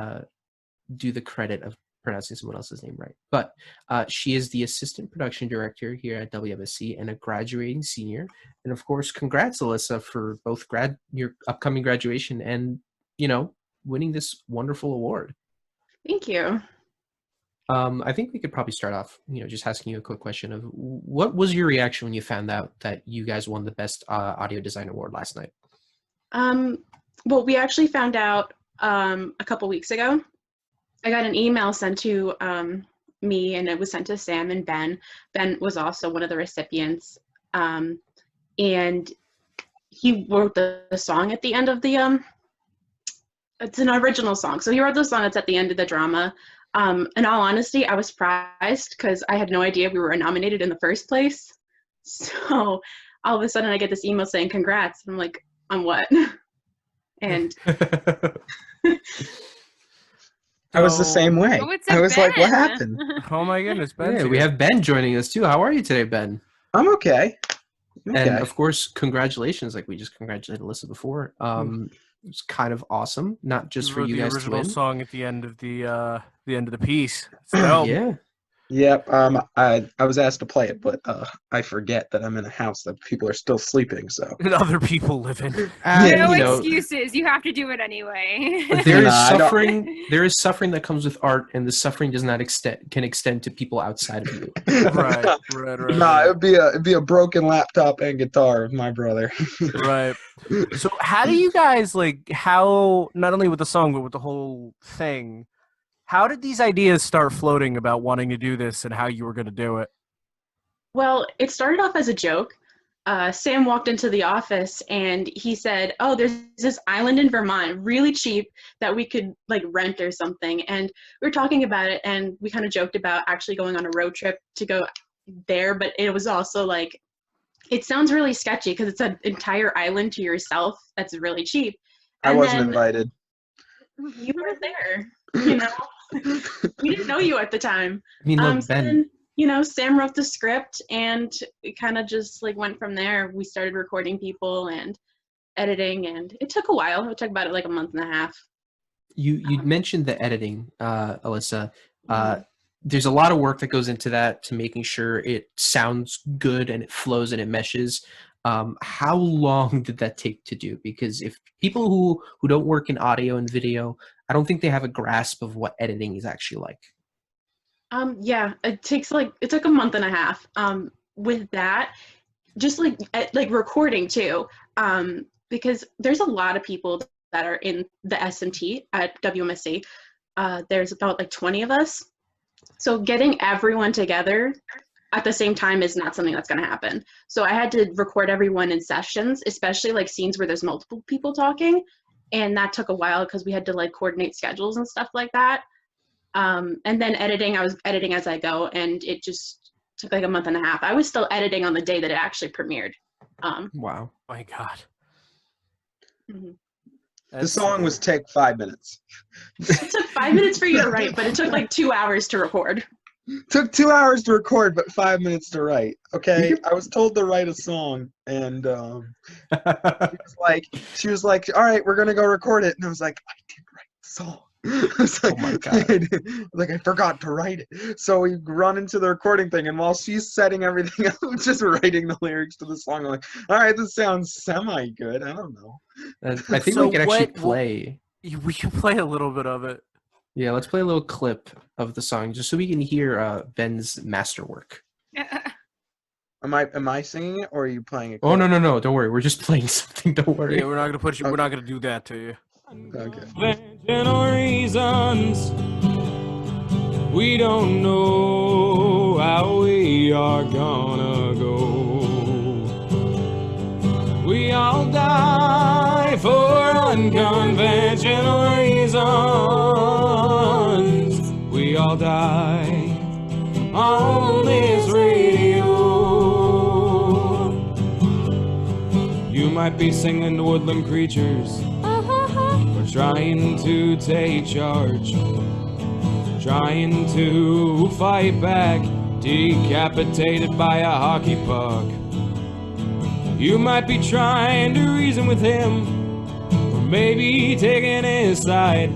credit of pronouncing someone else's name right. But she is the assistant production director here at WMSC and a graduating senior. And of course, congrats, Alyssa, for both your upcoming graduation and winning this wonderful award. Thank you. I think we could probably start off, just asking you a quick question of what was your reaction when you found out that you guys won the Best Audio Design Award last night? Well, we actually found out a couple weeks ago. I got an email sent to me, and it was sent to Sam and Ben. Ben was also one of the recipients, and he wrote the song at the end of the. It's an original song, so he wrote the song that's at the end of the drama. In all honesty, I was surprised because I had no idea we were nominated in the first place. So all of a sudden I get this email saying congrats. I'm like, on what? And I was the same way. I was like, what happened? Oh my goodness, Ben. Yeah, we have Ben joining us too. How are you today, Ben? I'm okay. And of course, congratulations. Like we just congratulated Alyssa before. It was kind of awesome, not just for you guys to win. The original song at the end of the piece. So yeah. Yep. I was asked to play it, but I forget that I'm in a house that people are still sleeping. So and other people live in. No excuses. You have to do it anyway. There is suffering. There is suffering that comes with art, and the suffering does not can extend to people outside of you. Right. Nah, it'd be a broken laptop and guitar of my brother. Right. So how do you guys how not only with the song but with the whole thing? How did these ideas start floating about wanting to do this and how you were going to do it? Well, it started off as a joke. Sam walked into the office and he said, oh, there's this island in Vermont, really cheap, that we could rent or something. And we were talking about it, and we kind of joked about actually going on a road trip to go there. But it was also it sounds really sketchy because it's an entire island to yourself that's really cheap. And I wasn't invited. You weren't there, We didn't know you at the time. I mean, look, Ben. Then, Sam wrote the script, and it kind of just went from there. We started recording people and editing, and it took a while. It took about a month and a half. You mentioned the editing, Alyssa. There's a lot of work that goes into that to making sure it sounds good and it flows and it meshes. How long did that take to do? Because if people who don't work in audio and video, I don't think they have a grasp of what editing is actually like. Yeah, it takes it took a month and a half. With that, just recording too, because there's a lot of people that are in the SMT at WMSC. There's about 20 of us. So getting everyone together at the same time is not something that's going to happen. So I had to record everyone in sessions, especially scenes where there's multiple people talking. And that took a while because we had to coordinate schedules and stuff like that. And then editing, I was editing as I go, and it just took a month and a half. I was still editing on the day that it actually premiered. Wow. My God. Mm-hmm. The song was take 5 minutes. It took 5 minutes for you to write, but it took 2 hours to record. Took 2 hours to record, but 5 minutes to write. Okay, I was told to write a song, and she was like, "All right, we're gonna go record it," and I was like, "I didn't write the song." I was like, oh my God! I forgot to write it. So we run into the recording thing, and while she's setting everything up, I'm just writing the lyrics to the song. I'm like, all right, this sounds semi good. I don't know. I think we can actually play. We can play a little bit of it. Yeah, let's play a little clip of the song just so we can hear Ben's masterwork. Am I singing it, or are you playing it? Oh no! Don't worry, we're just playing something. Don't worry. Yeah, we're not gonna put you. Okay. We're not gonna do that to you. Okay. Reasons we don't know how we are gonna go. unconventional reasons. We all die on this radio. You might be singing to woodland creatures, or trying to take charge, trying to fight back, decapitated by a hockey puck. You might be trying to reason with him, or maybe taking his side,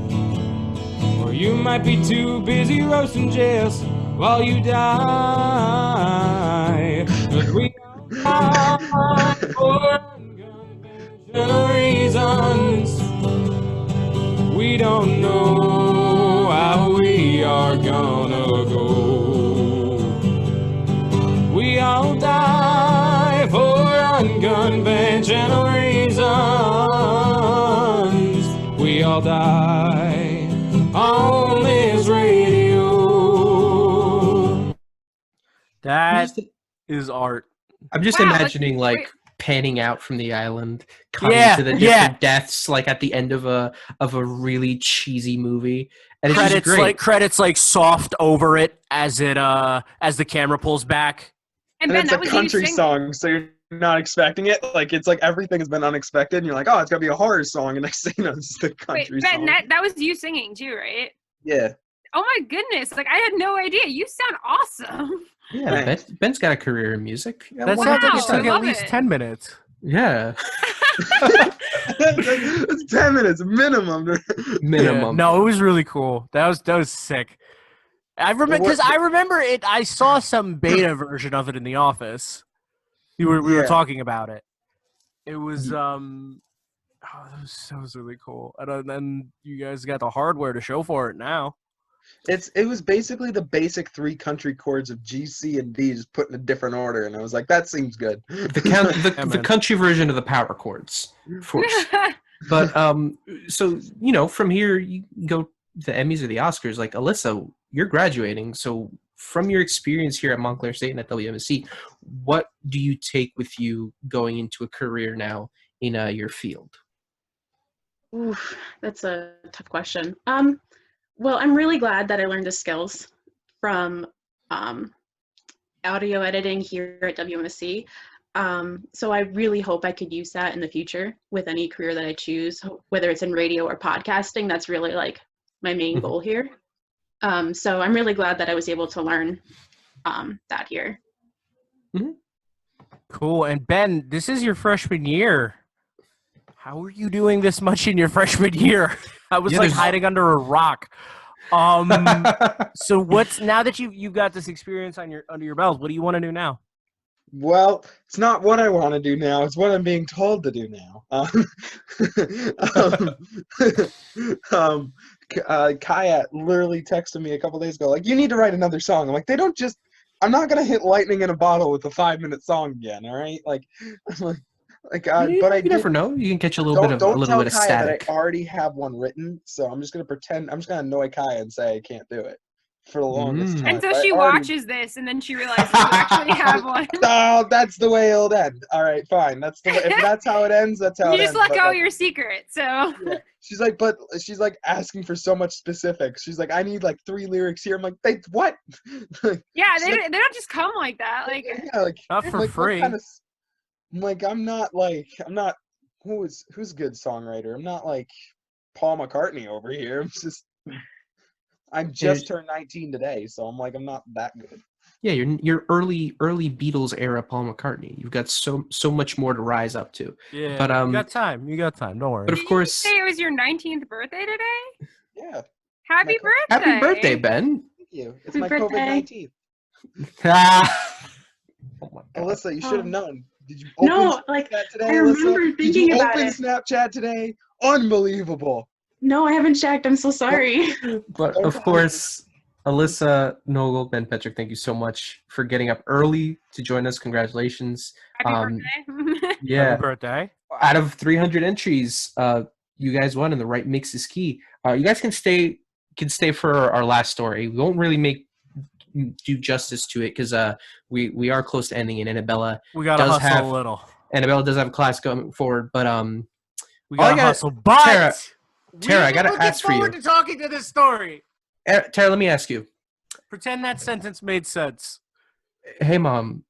or you might be too busy roasting Jess while you die. But we are for unconventional reasons. We don't know how we are gonna go. We all die for unconventional reasons. We all die on this radio. That is art. I'm just Wow, imagining that's like panning out from the island, cutting Yeah, to the yeah. different deaths, like at the end of a really cheesy movie, and it's just Credits great. like credits like soft over it as it as the camera pulls back. And And Ben, it's that a was you country singing. song, so you're not expecting it. Like, it's like everything has been unexpected, and you're like, oh, it's gonna be a horror song, and next thing you know, it's the Wait, country Ben, song. that was you singing too, right? Yeah. Oh my goodness! Like I had no idea. You sound awesome. Yeah, Ben's got a career in music. Yeah, That Wow, sounds like it I took at love least it. 10 minutes. Yeah, It's 10 minutes minimum. minimum. Yeah. No, it was really cool. That was sick. I remember because I remember it. I saw some beta version of it in the office. We were Yeah. talking about it. It was that was really cool. And then you guys got the hardware to show for it now. It was basically the basic 3 country chords of G, C, and D, just put in a different order, and I was like, that seems good. The country version of the power chords, of course. But so from here you go the Emmys or the Oscars. Like Alyssa, you're graduating, so from your experience here at Montclair State and at WMSC, what do you take with you going into a career now in your field? Oof, that's a tough question. Well, I'm really glad that I learned the skills from audio editing here at WMSC. So I really hope I could use that in the future with any career that I choose, whether it's in radio or podcasting. That's really like my main goal here. So I'm really glad that I was able to learn that here. Cool. And Ben, this is your freshman year. How are you doing this much in your freshman year? I was like hiding under a rock. So what's now that you've got this experience under your belt? What do you want to do now? Well, it's not what I want to do now. It's what I'm being told to do now. Kaya literally texted me a couple days ago, like, you need to write another song. I'm like, they don't just. I'm not gonna hit lightning in a bottle with a 5-minute song again. All right, like, but I never know. You can catch a little bit of Kaya static. that I already have one written, so I'm just gonna pretend. I'm just gonna annoy Kaya and say I can't do it for the longest time. And so But she I already- watches this, and then she realizes you actually have one. Oh, that's the way it'll end. All right, fine. That's the way. If that's how it ends, that's how You it just ends. let but, go like, of your secret. So yeah. She's like, but she's like asking for so much specifics. She's like, I need like 3 lyrics here. I'm like, they what? yeah, She's they like- they don't just come like that. Like yeah, like Not I'm for like, what free. kind of I'm like, I'm not who's a good songwriter? I'm not like Paul McCartney over here. I just turned 19 today, so I'm like, I'm not that good. Yeah, you're early Beatles era Paul McCartney. You've got so much more to rise up to. Yeah, but you got time. You got time. Don't worry. But of course, say it was your 19th birthday today. Yeah. Happy birthday! happy birthday, Ben. Thank you. It's Happy my birthday. COVID-19. Oh my God. Alyssa, you should have known. Did you No, open like Snapchat today, I remember Alyssa? Did thinking you about open it. Snapchat today? Unbelievable. No, I haven't checked. I'm so sorry. But of course, Alyssa, Nogol, Ben, Petruk, thank you so much for getting up early to join us. Congratulations. Happy birthday! Yeah. Happy birthday. Out of 300 entries, you guys won, and the right mix is key. You guys can stay for our last story. We won't really do justice to it because we are close to ending, and Annabella We gotta does hustle have a little. Annabella does have a class going forward, but We All I gotta gotta- hustle. But Tara, I gotta looking ask for you. forward to talking to this story. Tara, let me ask you. Pretend that sentence made sense. Hey, Mom,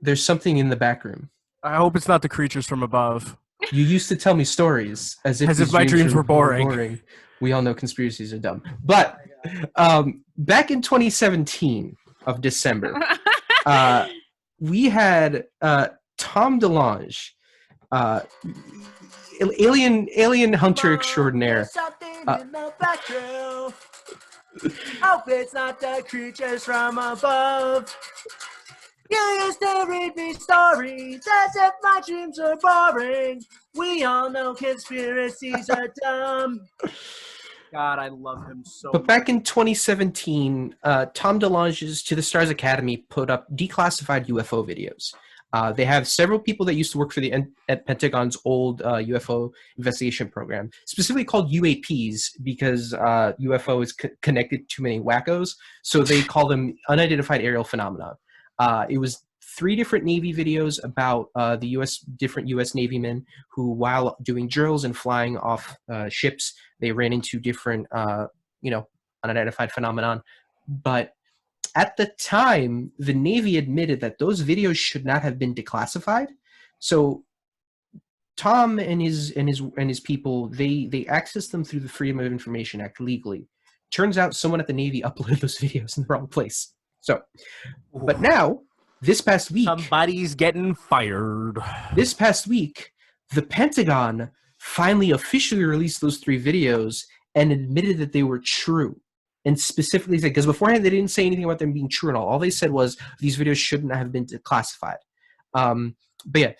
there's something in the back room. I hope it's not the creatures from above. You used to tell me stories as if these my dreams were boring. We all know conspiracies are dumb. But back in 2017 of December, we had Tom DeLonge, alien hunter extraordinaire. Hope it's not the creatures from above. You used to read me stories as if my dreams are boring. We all know conspiracies are dumb. God, I love him so much. But back in 2017, Tom DeLonge's To the Stars Academy put up declassified UFO videos. They have several people that used to work for the Pentagon's old UFO investigation program, specifically called UAPs because UFO is connected to many wackos, so they call them unidentified aerial phenomena. It was 3 different Navy videos about the different U.S. Navy men who, while doing drills and flying off ships, they ran into different, unidentified phenomenon. But at the time, the Navy admitted that those videos should not have been declassified. So Tom and his people, they accessed them through the Freedom of Information Act legally. Turns out someone at the Navy uploaded those videos in the wrong place. So, but now, this past week, somebody's getting fired. This past week, the Pentagon finally officially released those 3 videos and admitted that they were true. And specifically said, because beforehand they didn't say anything about them being true and all. All they said was these videos shouldn't have been declassified. But yeah,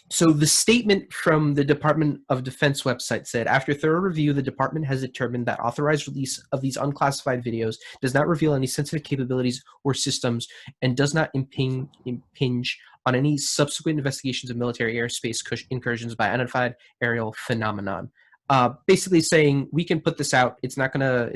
so the statement from the Department of Defense website said, after thorough review, the department has determined that authorized release of these unclassified videos does not reveal any sensitive capabilities or systems and does not impinge on any subsequent investigations of military airspace incursions by unidentified aerial phenomenon. Basically saying we can put this out. It's not gonna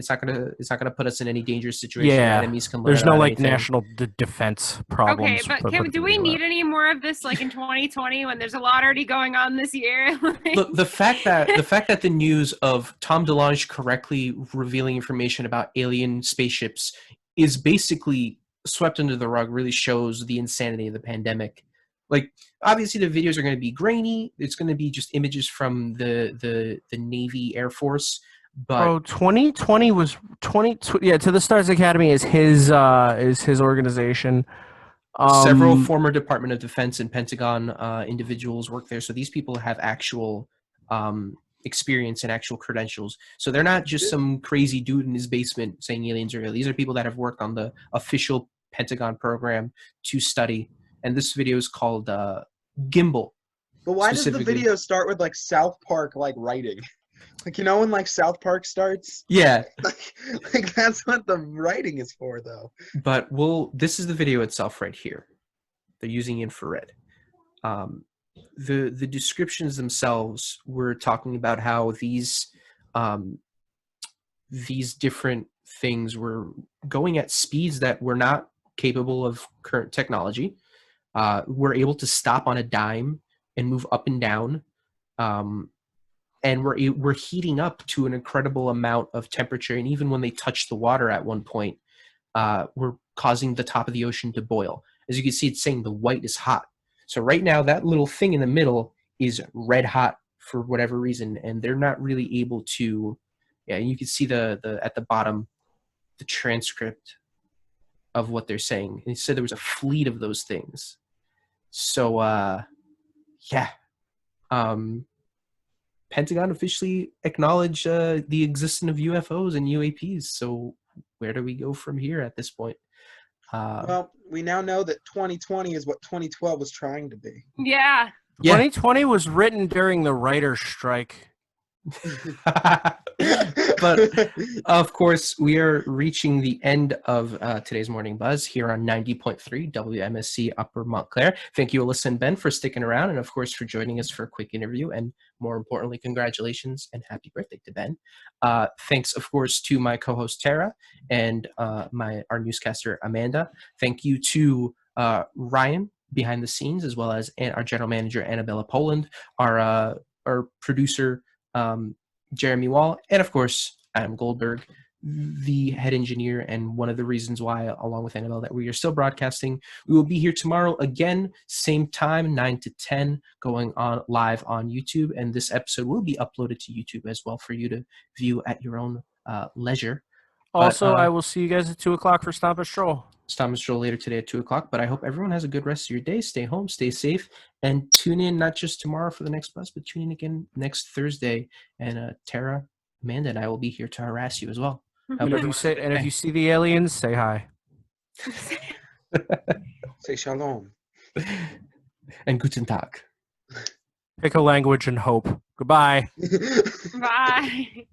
put us in any dangerous situation. Yeah, Enemies can learn there's no about like anything. national defense problems. Okay, but do we need any more of this like in 2020 when there's a lot already going on this year? Look, the fact that the news of Tom DeLonge correctly revealing information about alien spaceships is basically swept under the rug really shows the insanity of the pandemic. Like, obviously the videos are going to be grainy. It's going to be just images from the Navy Air Force. But 2020 was 20. Yeah, To the Stars Academy is his organization. Several former Department of Defense and Pentagon individuals work there, so these people have actual experience and actual credentials. So they're not just some crazy dude in his basement saying aliens are real. These are people that have worked on the official Pentagon program to study. And this video is called Gimbal. But why does the video start with like South Park like writing? Like, you know when like South Park starts? Yeah. like that's what the writing is for though. But this is the video itself right here. They're using infrared. The descriptions themselves were talking about how these different things were going at speeds that were not capable of current technology. We're able to stop on a dime and move up and down, and we're heating up to an incredible amount of temperature. And even when they touch the water at one point, we're causing the top of the ocean to boil. As you can see, it's saying the white is hot. So right now, that little thing in the middle is red hot for whatever reason, and they're not really able to. Yeah, you can see the at the bottom, the transcript of what they're saying. And he said there was a fleet of those things. So, yeah. Pentagon officially acknowledged the existence of UFOs and UAPs. So where do we go from here at this point? Well, we now know that 2020 is what 2012 was trying to be. Yeah. 2020 was written during the writer's strike. But of course, we are reaching the end of today's Morning Buzz here on 90.3 WMSC Upper Montclair. Thank you, Alyssa and Ben, for sticking around, and of course for joining us for a quick interview. And more importantly, congratulations and happy birthday to Ben. Thanks, of course, to my co-host Tara and our newscaster Amanda. Thank you to Ryan behind the scenes, as well as our general manager Annabella Poland, our our producer, Jeremy Wall, and of course, Adam Goldberg, the head engineer, and one of the reasons why, along with Annabelle, that we are still broadcasting. We will be here tomorrow again, same time, 9 to 10, going on live on YouTube, and this episode will be uploaded to YouTube as well for you to view at your own leisure. Also, I will see you guys at 2 o'clock for Stomp and Stroll. Stomp and Stroll later today at 2 o'clock, but I hope everyone has a good rest of your day. Stay home, stay safe, and tune in not just tomorrow for the next bus, but tune in again next Thursday, and Tara, Amanda, and I will be here to harass you as well. And if you see the aliens, say hi. Say shalom. And guten Tag. Pick a language and hope. Goodbye. Bye.